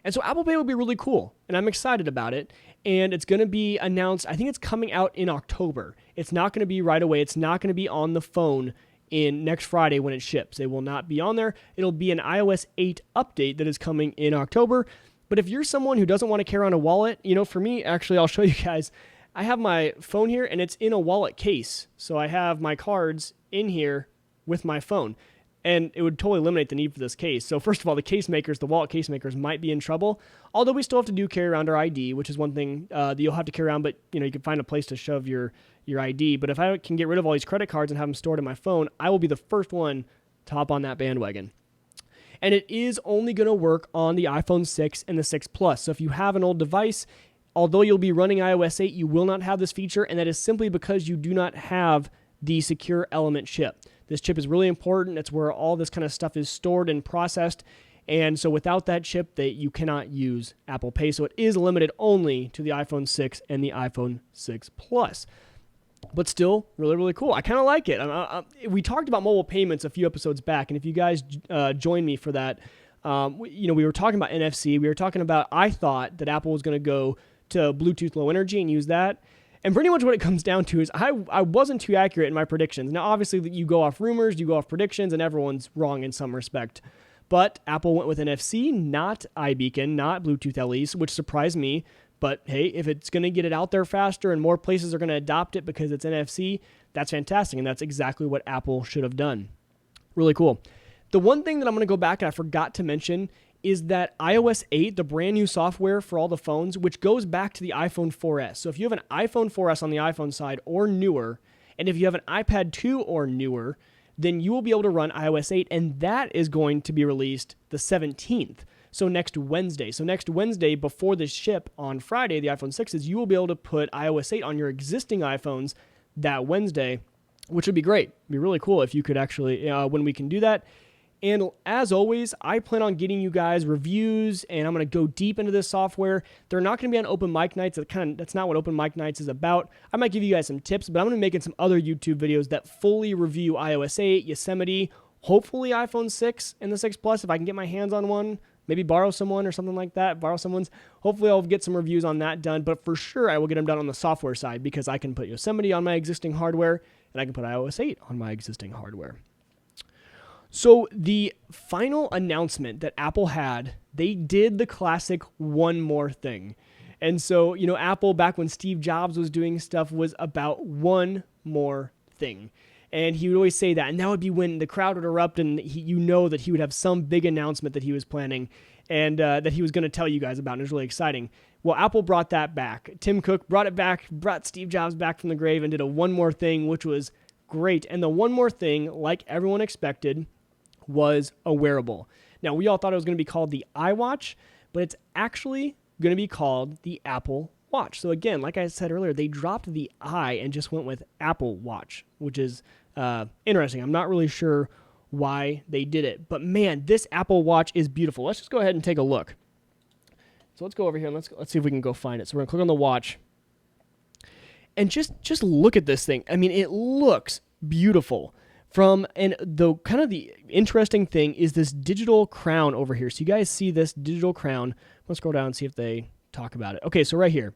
And so Apple Pay will be really cool, and I'm excited about it. And it's going to be announced, I think it's coming out in October. It's not going to be right away. It's not going to be on the phone in next Friday when it ships. It will not be on there. It'll be an iOS 8 update that is coming in October. But if you're someone who doesn't want to carry around a wallet, for me, actually, I'll show you guys. I have my phone here, and it's in a wallet case. So I have my cards in here with my phone. And it would totally eliminate the need for this case. So first of all, the wallet case makers might be in trouble. Although we still have to carry around our ID, which is one thing that you'll have to carry around, but you can find a place to shove your ID. But if I can get rid of all these credit cards and have them stored in my phone, I will be the first one to hop on that bandwagon. And it is only going to work on the iPhone 6 and the 6 Plus. So if you have an old device, although you'll be running iOS 8, you will not have this feature, and that is simply because you do not have the secure element chip. This chip is really important. That's where all this kind of stuff is stored and processed. And so without that chip, you cannot use Apple Pay. So it is limited only to the iPhone 6 and the iPhone 6 Plus. But still, really, really cool. I kind of like it. We talked about mobile payments a few episodes back, and if you guys joined me for that, we were talking about NFC. We were talking about, I thought that Apple was going to go to Bluetooth Low Energy and use that. And pretty much what it comes down to is I wasn't too accurate in my predictions. Now, obviously, you go off rumors, you go off predictions, and everyone's wrong in some respect. But Apple went with NFC, not iBeacon, not Bluetooth LEs, which surprised me. But hey, if it's going to get it out there faster and more places are going to adopt it because it's NFC, that's fantastic. And that's exactly what Apple should have done. Really cool. The one thing that I'm going to go back and I forgot to mention is that iOS 8, the brand new software for all the phones, which goes back to the iPhone 4S. So if you have an iPhone 4S on the iPhone side or newer, and if you have an iPad 2 or newer, then you will be able to run iOS 8, and that is going to be released the 17th, so next Wednesday. So next Wednesday, before the ship on Friday, the iPhone 6s, you will be able to put iOS 8 on your existing iPhones that Wednesday, which would be great. It'd be really cool if you could actually, when we can do that. And as always, I plan on getting you guys reviews, and I'm going to go deep into this software. They're not going to be on open mic nights. That's not what open mic nights is about. I might give you guys some tips, but I'm going to be making some other YouTube videos that fully review iOS 8, Yosemite, hopefully iPhone 6 and the 6 Plus if I can get my hands on one. Maybe borrow someone or something like that. Borrow someone's. Hopefully I'll get some reviews on that done, but for sure I will get them done on the software side because I can put Yosemite on my existing hardware, and I can put iOS 8 on my existing hardware. So the final announcement that Apple had, they did the classic one more thing. And so, Apple, back when Steve Jobs was doing stuff, was about one more thing. And he would always say that. And that would be when the crowd would erupt and that he would have some big announcement that he was planning and that he was going to tell you guys about. And it was really exciting. Well, Apple brought that back. Tim Cook brought it back, brought Steve Jobs back from the grave and did a one more thing, which was great. And the one more thing, like everyone expected, was a wearable. Now, we all thought it was going to be called the iWatch, but it's actually going to be called the Apple Watch. So again, like I said earlier, they dropped the I and just went with Apple Watch, which is interesting. I'm not really sure why they did it, but man, this Apple Watch is beautiful. Let's just go ahead and take a look. So let's go over here and let's see if we can go find it. So we're going to click on the watch and just look at this thing. I mean, it looks beautiful. And the interesting thing is this digital crown over here. So you guys see this digital crown. Let's scroll down and see if they talk about it. Okay, so right here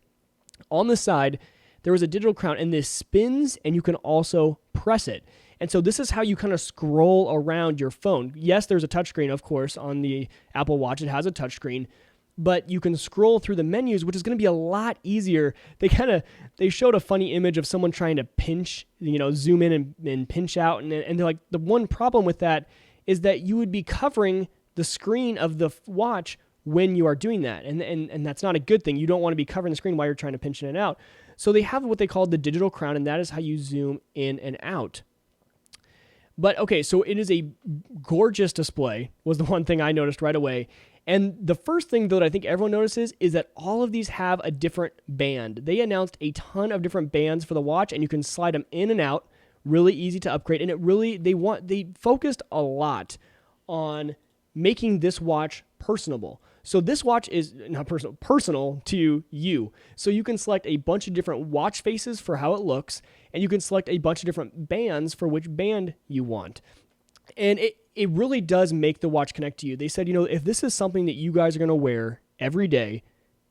on the side, there was a digital crown, and this spins, and you can also press it. And so this is how you kind of scroll around your phone. Yes, there's a touchscreen, of course, on the Apple Watch. It has a touchscreen, but you can scroll through the menus, which is going to be a lot easier. They showed a funny image of someone trying to pinch, zoom in and pinch out. And they're like, the one problem with that is that you would be covering the screen of the watch when you are doing that. And that's not a good thing. You don't want to be covering the screen while you're trying to pinch in and out. So they have what they call the digital crown, and that is how you zoom in and out. But okay, so it is a gorgeous display, was the one thing I noticed right away. And the first thing, though, that I think everyone notices is that all of these have a different band. They announced a ton of different bands for the watch, and you can slide them in and out. Really easy to upgrade. And they focused a lot on making this watch personable. So this watch is not personal to you. So you can select a bunch of different watch faces for how it looks, and you can select a bunch of different bands for which band you want. And it really does make the watch connect to you. They said, if this is something that you guys are going to wear every day,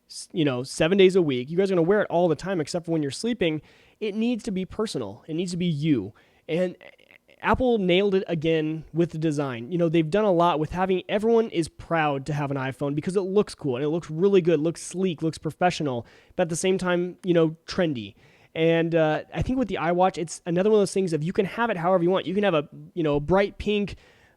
7 days a week, you guys are going to wear it all the time except for when you're sleeping, it needs to be personal. It needs to be you. And Apple nailed it again with the design. They've done a lot with everyone is proud to have an iPhone because it looks cool and it looks really good, looks sleek, looks professional, but at the same time, trendy. And I think with the iWatch, it's another one of those things of you can have it however you want. You can have a bright pink,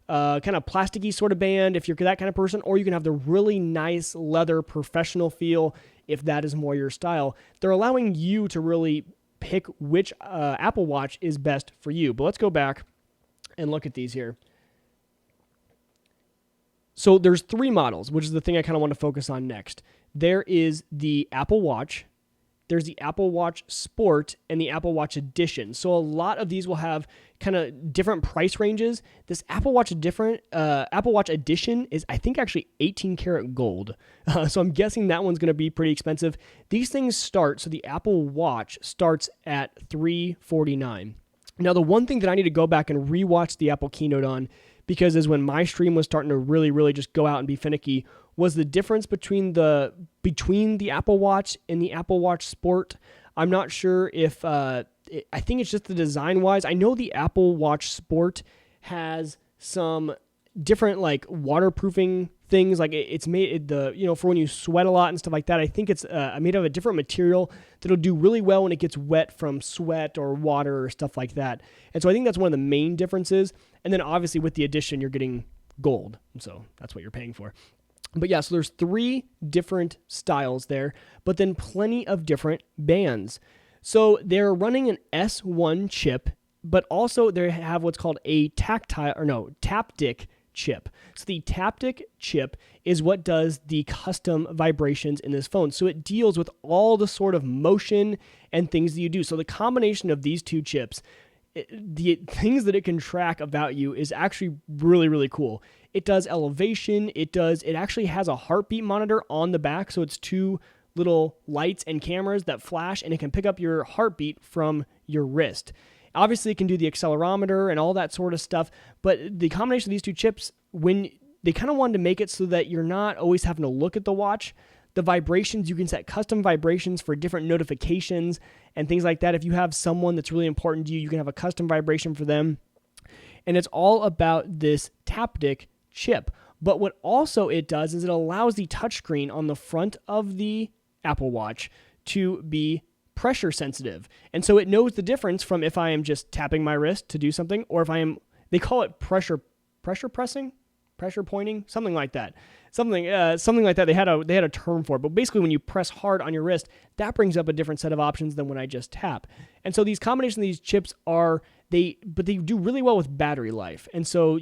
kind of plasticky sort of band if you're that kind of person, or you can have the really nice leather professional feel if that is more your style. They're allowing you to really pick which Apple Watch is best for you. But let's go back and look at these here. So there's 3 models, which is the thing I kind of want to focus on next. there is the Apple Watch, there's the Apple Watch Sport, and the Apple Watch Edition. So a lot of these will have kind of different price ranges. This Apple Watch Edition is, I think, actually 18 karat gold. So I'm guessing that one's going to be pretty expensive. These things start, so the Apple Watch starts at $349. Now, the one thing that I need to go back and rewatch the Apple keynote on, because is when my stream was starting to really, really just go out and be finicky, was the difference between the Apple Watch and the Apple Watch Sport. I'm not sure if, I think it's just the design-wise. I know the Apple Watch Sport has some different like waterproofing things, like it's made for when you sweat a lot and stuff like that. I think it's made of a different material that'll do really well when it gets wet from sweat or water or stuff like that. And so I think that's one of the main differences. And then obviously with the Edition, you're getting gold, so that's what you're paying for. But yeah, so there's 3 different styles there, but then plenty of different bands. So they're running an S1 chip, but also they have what's called a taptic chip. So the taptic chip is what does the custom vibrations in this phone. So it deals with all the sort of motion and things that you do. So the combination of these 2 chips, the things that it can track about you is actually really, really cool. It does elevation. It actually has a heartbeat monitor on the back. So it's 2 little lights and cameras that flash, and it can pick up your heartbeat from your wrist. Obviously, it can do the accelerometer and all that sort of stuff, but the combination of these 2 chips, when they kind of wanted to make it so that you're not always having to look at the watch, the vibrations, you can set custom vibrations for different notifications and things like that. If you have someone that's really important to you, you can have a custom vibration for them. And it's all about this taptic chip. But what also it does is it allows the touchscreen on the front of the Apple Watch to be pressure sensitive. And so it knows the difference from if I am just tapping my wrist to do something, or if they call it pressure pressing, pressure pointing, something like that. Something like that. They had a term for it. But basically when you press hard on your wrist, that brings up a different set of options than when I just tap. And so these combinations of these chips they do really well with battery life. And so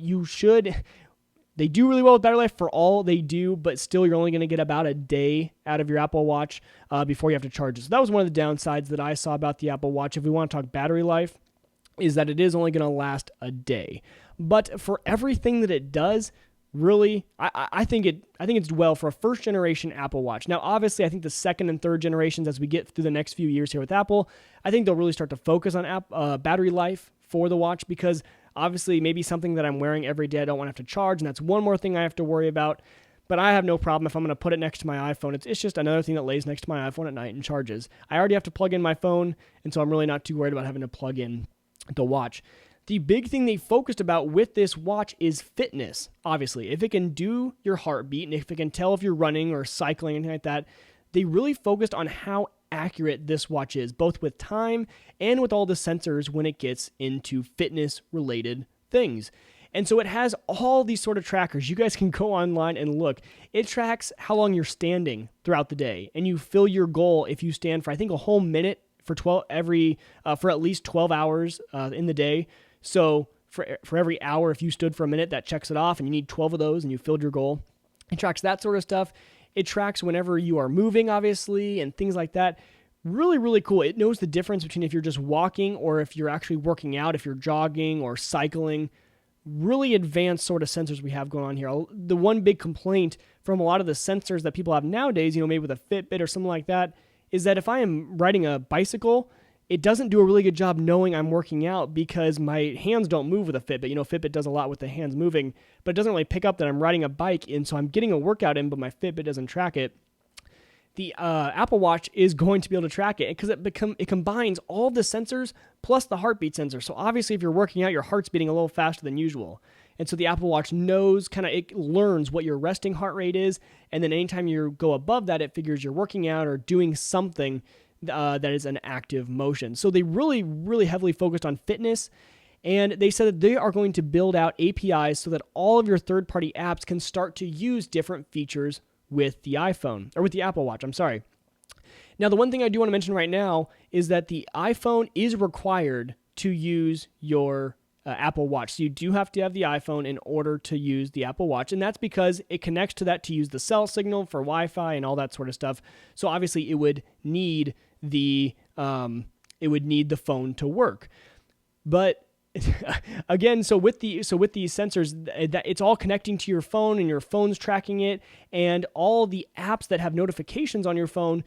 they do really well with battery life for all they do, but still you're only going to get about a day out of your Apple Watch before you have to charge it. So that was one of the downsides that I saw about the Apple Watch. If we want to talk battery life, is that it is only going to last a day. But for everything that it does, really, I think it's well for a first generation Apple Watch. Now, obviously, I think the second and third generations, as we get through the next few years here with Apple, I think they'll really start to focus on battery life for the watch, because obviously maybe something that I'm wearing every day I don't want to have to charge, and that's one more thing I have to worry about. But I have no problem if I'm going to put it next to my iPhone. It's just another thing that lays next to my iPhone at night and charges. I already have to plug in my phone, and so I'm really not too worried about having to plug in the watch. The big thing they focused about with this watch is fitness, obviously. If it can do your heartbeat, and if it can tell if you're running or cycling, anything like that, they really focused on how accurate this watch is, both with time and with all the sensors when it gets into fitness-related things. And so it has all these sort of trackers. You guys can go online and look. It tracks how long you're standing throughout the day, and you fill your goal if you stand for, I think, a whole minute for at least 12 hours in the day. So for every hour, if you stood for a minute, that checks it off, and you need 12 of those, and you filled your goal. It tracks that sort of stuff. It tracks whenever you are moving, obviously, and things like that. Really, really cool. It knows the difference between if you're just walking or if you're actually working out, if you're jogging or cycling. Really advanced sort of sensors we have going on here. The one big complaint from a lot of the sensors that people have nowadays, maybe with a Fitbit or something like that, is that if I am riding a bicycle, it doesn't do a really good job knowing I'm working out because my hands don't move with a Fitbit. Fitbit does a lot with the hands moving, but it doesn't really pick up that I'm riding a bike, and so I'm getting a workout in, but my Fitbit doesn't track it. The Apple Watch is going to be able to track it because it combines all the sensors plus the heartbeat sensor. So obviously, if you're working out, your heart's beating a little faster than usual. And so the Apple Watch knows, it learns what your resting heart rate is, and then anytime you go above that, it figures you're working out or doing something that is an active motion. So they really, really heavily focused on fitness, and they said that they are going to build out APIs so that all of your third-party apps can start to use different features with the iPhone, or with the Apple Watch, I'm sorry. Now, the one thing I do want to mention right now is that the iPhone is required to use your Apple Watch. So you do have to have the iPhone in order to use the Apple Watch, and that's because it connects to that to use the cell signal for Wi-Fi and all that sort of stuff. So obviously, it would need the phone to work. But again, so with these sensors, that it's all connecting to your phone, and your phone's tracking it, and all the apps that have notifications on your phone,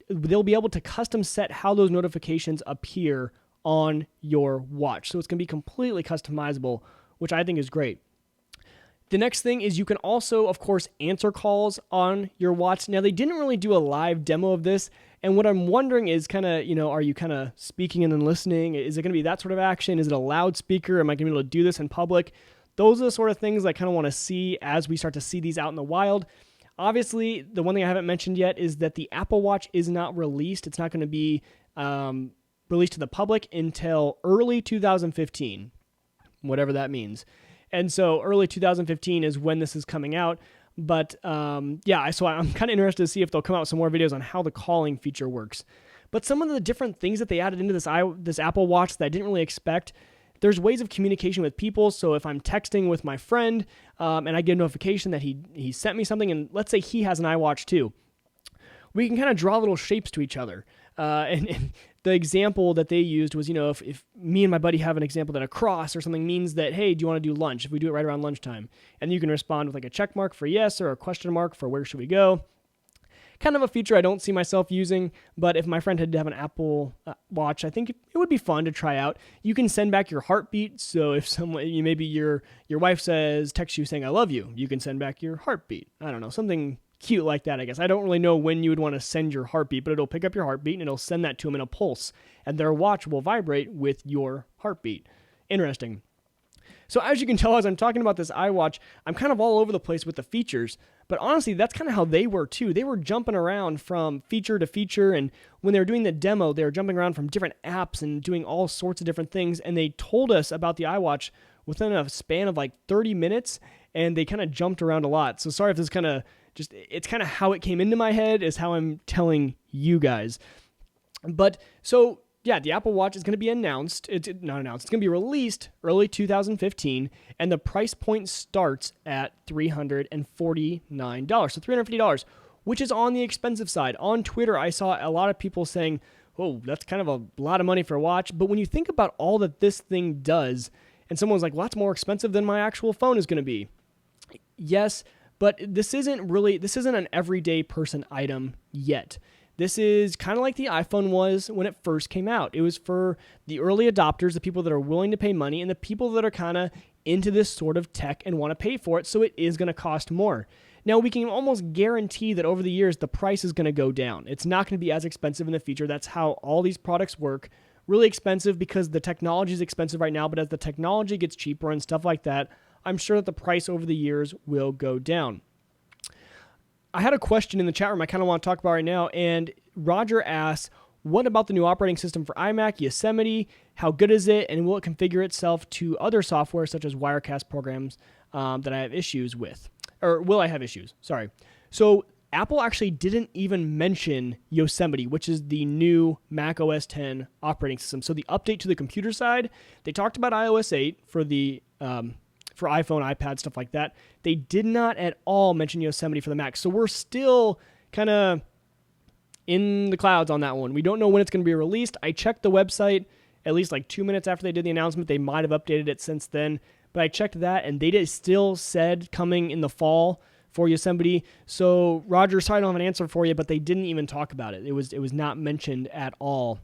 they'll be able to custom set how those notifications appear on your watch. So it's going to be completely customizable, which I think is great. The next thing is you can also, of course, answer calls on your watch. Now, they didn't really do a live demo of this, and what I'm wondering is kind of, are you kind of speaking and then listening? Is it going to be that sort of action? Is it a loudspeaker? Am I going to be able to do this in public? Those are the sort of things I kind of want to see as we start to see these out in the wild. Obviously, the one thing I haven't mentioned yet is that the Apple Watch is not released. It's not going to be released to the public until early 2015, whatever that means. And so early 2015 is when this is coming out. But so I'm kind of interested to see if they'll come out with some more videos on how the calling feature works. But some of the different things that they added into this Apple Watch that I didn't really expect, there's ways of communication with people. So if I'm texting with my friend and I get a notification that he sent me something, and let's say he has an iWatch too, we can kind of draw little shapes to each other. And the example that they used was, if me and my buddy have an example that a cross or something means that, hey, do you want to do lunch? If we do it right around lunchtime, and you can respond with like a check mark for yes or a question mark for where should we go. Kind of a feature I don't see myself using, but if my friend had to have an Apple Watch, I think it would be fun to try out. You can send back your heartbeat. So if maybe your wife texts you saying I love you, you can send back your heartbeat. I don't know, something cute like that, I guess. I don't really know when you would want to send your heartbeat, but it'll pick up your heartbeat and it'll send that to them in a pulse, and their watch will vibrate with your heartbeat. Interesting. So as you can tell, as I'm talking about this iWatch, I'm kind of all over the place with the features, but honestly, that's kind of how they were too. They were jumping around from feature to feature, and when they were doing the demo, they were jumping around from different apps and doing all sorts of different things, and they told us about the iWatch within a span of like 30 minutes, and they kind of jumped around a lot. So sorry if this kind of it's kind of how it came into my head is how I'm telling you guys. But so yeah, the Apple Watch is going to be announced. It's not announced. It's going to be released early 2015, and the price point starts at $349. So $350, which is on the expensive side. On Twitter, I saw a lot of people saying, "Oh, that's kind of a lot of money for a watch." But when you think about all that this thing does, and someone's like, "Well, that's more expensive than my actual phone is going to be." Yes, but this isn't an everyday person item yet. This is kind of like the iPhone was when it first came out. It was for the early adopters, the people that are willing to pay money, and the people that are kind of into this sort of tech and want to pay for it, so it is going to cost more. Now, we can almost guarantee that over the years, the price is going to go down. It's not going to be as expensive in the future. That's how all these products work. Really expensive because the technology is expensive right now, but as the technology gets cheaper and stuff like that, I'm sure that the price over the years will go down. I had a question in the chat room I kind of want to talk about right now, and Roger asks, what about the new operating system for iMac, Yosemite? How good is it, and will it configure itself to other software such as Wirecast programs that I have issues with? Or will I have issues? Sorry. So Apple actually didn't even mention Yosemite, which is the new Mac OS X operating system. So the update to the computer side, they talked about iOS 8 for the for iPhone, iPad, stuff like that. They did not at all mention Yosemite for the Mac. So we're still kind of in the clouds on that one. We don't know when it's going to be released. I checked the website at least like 2 minutes after they did the announcement. They might have updated it since then, but I checked that and they still said coming in the fall for Yosemite. So Roger, sorry I don't have an answer for you, but they didn't even talk about it. It was not mentioned at all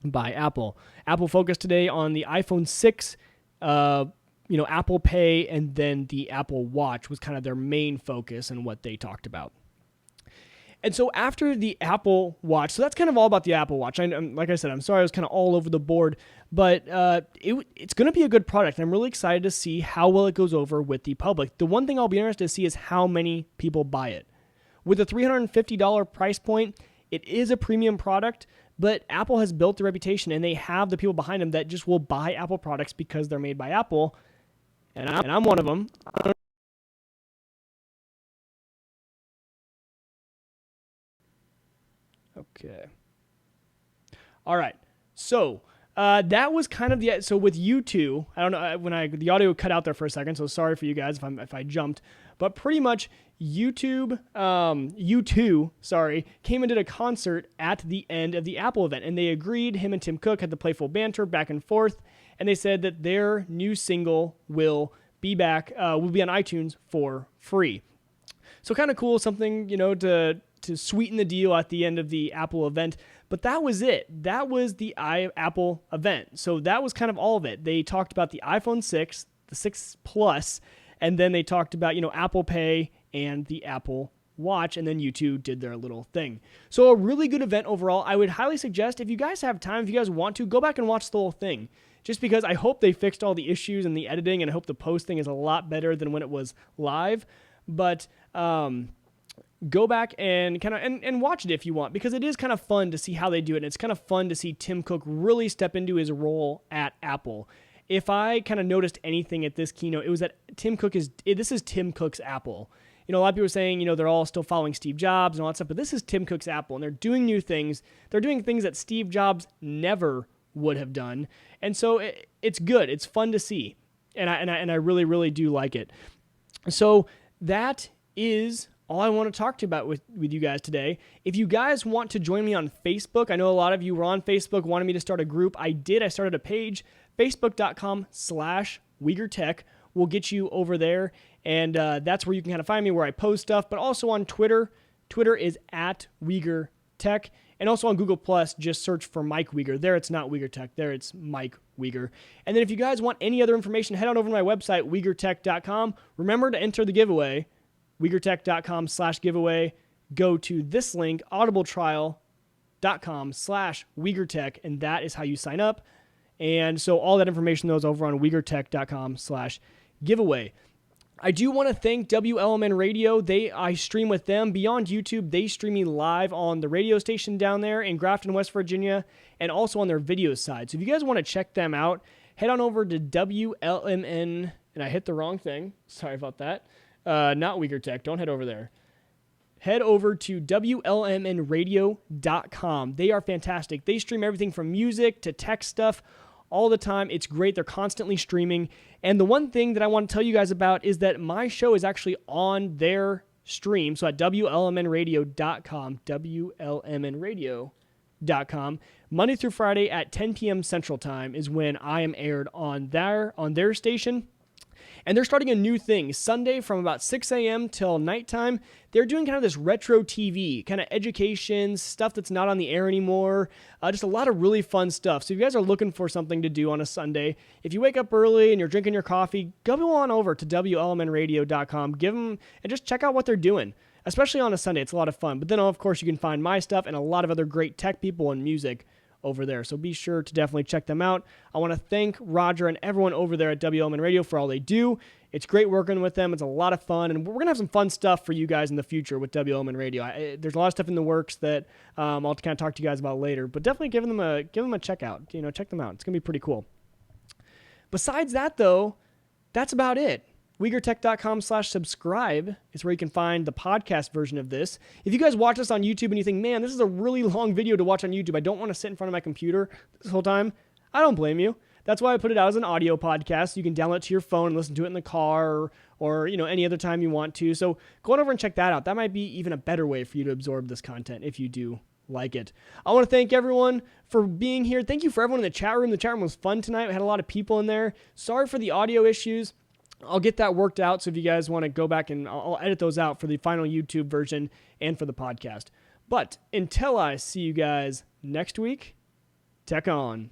by Apple. Apple focused today on the iPhone 6, Apple Pay, and then the Apple Watch was kind of their main focus and what they talked about. And so after the Apple Watch, so that's kind of all about the Apple Watch. Like I said, I'm sorry I was kind of all over the board, but it's going to be a good product. And I'm really excited to see how well it goes over with the public. The one thing I'll be interested to see is how many people buy it. With a $350 price point, it is a premium product, but Apple has built the reputation and they have the people behind them that just will buy Apple products because they're made by Apple. And I'm one of them. Okay. All right. So That was kind of so with U2, I don't know, the audio cut out there for a second, so sorry for you guys if I jumped, but pretty much U2, came and did a concert at the end of the Apple event, and they agreed, him and Tim Cook had the playful banter back and forth, and they said that their new single will be on iTunes for free. So kind of cool, something, to sweeten the deal at the end of the Apple event. But that was it. That was the Apple event. So that was kind of all of it. They talked about the iPhone 6, the 6 Plus, and then they talked about, Apple Pay and the Apple Watch, and then U2 did their little thing. So a really good event overall. I would highly suggest, if you guys have time, if you guys want to, go back and watch the whole thing. Just because I hope they fixed all the issues in the editing, and I hope the posting is a lot better than when it was live. But go back and and watch it if you want, because it is kind of fun to see how they do it. And it's kind of fun to see Tim Cook really step into his role at Apple. If I kind of noticed anything at this keynote, it was that this is Tim Cook's Apple. A lot of people are saying, they're all still following Steve Jobs and all that stuff, but this is Tim Cook's Apple, and they're doing new things. They're doing things that Steve Jobs never would have done. And so it's good. It's fun to see. And I really, really do like it. So that is all I want to talk to you about with you guys today. If you guys want to join me on Facebook, I know a lot of you were on Facebook, wanted me to start a group. I did. I started a page, facebook.com/WiegerTech. We'll get you over there, and that's where you can kind of find me, where I post stuff, but also on Twitter. Twitter is @WiegerTech, and also on Google+, just search for Mike Wieger. There it's not WiegerTech, there it's Mike Wieger. And then if you guys want any other information, head on over to my website, WiegerTech.com. Remember to enter the giveaway, WiegerTech.com/giveaway. Go to this link, audibletrial.com/WiegerTech, and that is how you sign up. And so all that information is over on WiegerTech.com/giveaway. I do want to thank WLMN Radio. I stream with them beyond YouTube. They stream me live on the radio station down there in Grafton, West Virginia, and also on their video side. So if you guys want to check them out, head on over to WLMN, and I hit the wrong thing. Sorry about that. Not WiegerTech. Don't head over there. Head over to WLMNradio.com. They are fantastic. They stream everything from music to tech stuff all the time. It's great. They're constantly streaming. And the one thing that I want to tell you guys about is that my show is actually on their stream. So at WLMNradio.com, WLMNradio.com, Monday through Friday at 10 p.m. Central Time is when I am aired on their station. And they're starting a new thing. Sunday from about 6 a.m. till nighttime, they're doing kind of this retro TV, kind of education, stuff that's not on the air anymore. Just a lot of really fun stuff. So if you guys are looking for something to do on a Sunday, if you wake up early and you're drinking your coffee, go on over to WLMNradio.com. Give them, and just check out what they're doing. Especially on a Sunday, it's a lot of fun. But then, of course, you can find my stuff and a lot of other great tech people and music over there. So be sure to definitely check them out. I want to thank Roger and everyone over there at WLMN Radio for all they do. It's great working with them. It's a lot of fun, and we're going to have some fun stuff for you guys in the future with WLMN Radio. There's a lot of stuff in the works that I'll kind of talk to you guys about later, but definitely give them a check out. Check them out. It's going to be pretty cool. Besides that, though, that's about it. WiegerTech.com/subscribe is where you can find the podcast version of this. If you guys watch this on YouTube and you think, man, this is a really long video to watch on YouTube, I don't want to sit in front of my computer this whole time, I don't blame you. That's why I put it out as an audio podcast. You can download it to your phone and listen to it in the car or any other time you want to. So go on over and check that out. That might be even a better way for you to absorb this content if you do like it. I want to thank everyone for being here. Thank you for everyone in the chat room. The chat room was fun tonight. We had a lot of people in there. Sorry for the audio issues. I'll get that worked out, so if you guys want to go back and I'll edit those out for the final YouTube version and for the podcast. But until I see you guys next week, tech on.